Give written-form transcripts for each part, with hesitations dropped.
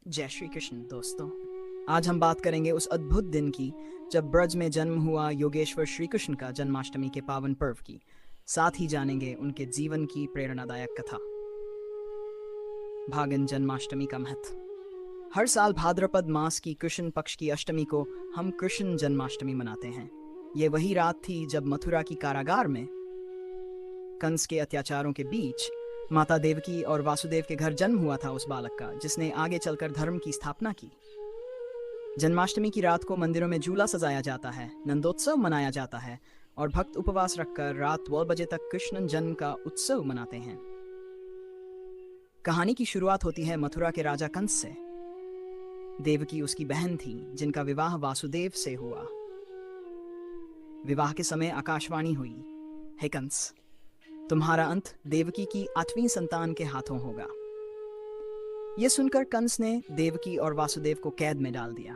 जय श्री कृष्ण दोस्तों। आज हम बात करेंगे उस अद्भुत दिन की जब ब्रज में जन्म हुआ योगेश्वर श्री कृष्ण का, जन्माष्टमी के पावन पर्व की। साथ ही जानेंगे उनके जीवन की प्रेरणादायक कथा। भागन जन्माष्टमी का महत्व। हर साल भाद्रपद मास की कृष्ण पक्ष की अष्टमी को हम कृष्ण जन्माष्टमी मनाते हैं। ये वही रात थी जब मथुरा की कारागार में कंस के अत्याचारों के बीच माता देवकी और वासुदेव के घर जन्म हुआ था उस बालक का, जिसने आगे चलकर धर्म की स्थापना की। जन्माष्टमी की रात को मंदिरों में झूला सजाया जाता है, नंदोत्सव मनाया जाता है और भक्त उपवास रखकर रात 12 बजे तक कृष्ण जन्म का उत्सव मनाते हैं। कहानी की शुरुआत होती है मथुरा के राजा कंस से। देवकी उसकी बहन थी जिनका विवाह वासुदेव से हुआ। विवाह के समय आकाशवाणी हुई, हे कंस, तुम्हारा अंत देवकी की 8वीं संतान के हाथों होगा। यह सुनकर कंस ने देवकी और वासुदेव को कैद में डाल दिया।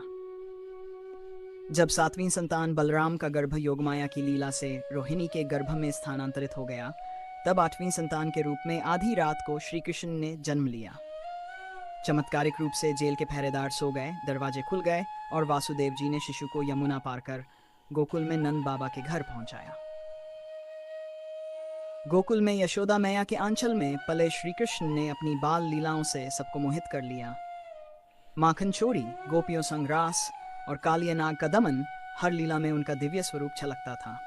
जब 7वीं संतान बलराम का गर्भ योगमाया की लीला से रोहिणी के गर्भ में स्थानांतरित हो गया, तब 8वीं संतान के रूप में आधी रात को श्री कृष्ण ने जन्म लिया। चमत्कारिक रूप से जेल के पहरेदार सो गए, दरवाजे खुल गए और वासुदेव जी ने शिशु को यमुना पार कर गोकुल में नंद बाबा के घर पहुंचाया। गोकुल में यशोदा मैया के आंचल में पले श्री कृष्ण ने अपनी बाल लीलाओं से सबको मोहित कर लिया। माखन चोरी, गोपियों संग रास और कालिया नाग का दमन, हर लीला में उनका दिव्य स्वरूप छलकता था।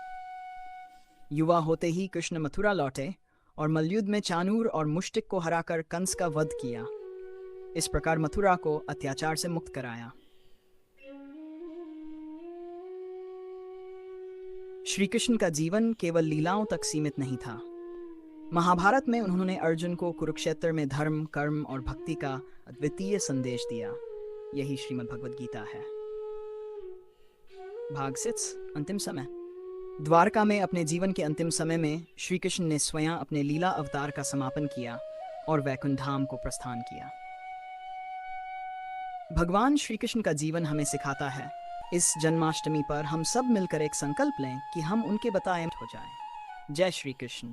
युवा होते ही कृष्ण मथुरा लौटे और मल्लयुद्ध में चाणूर और मुष्टिक को हराकर कंस का वध किया। इस प्रकार मथुरा को अत्याचार से मुक्त कराया। श्री कृष्ण का जीवन केवल लीलाओं तक सीमित नहीं था। महाभारत में उन्होंने अर्जुन को कुरुक्षेत्र में धर्म, कर्म और भक्ति का अद्वितीय संदेश दिया। यही श्रीमद् भगवद गीता है। भाग 6, अंतिम समय। द्वारका में अपने जीवन के अंतिम समय में श्री कृष्ण ने स्वयं अपने लीला अवतार का समापन किया और वैकुंठ धाम को प्रस्थान किया। भगवान श्री कृष्ण का जीवन हमें सिखाता है। इस जन्माष्टमी पर हम सब मिलकर एक संकल्प लें कि हम उनके बताए हो जाएं। जय श्री कृष्ण।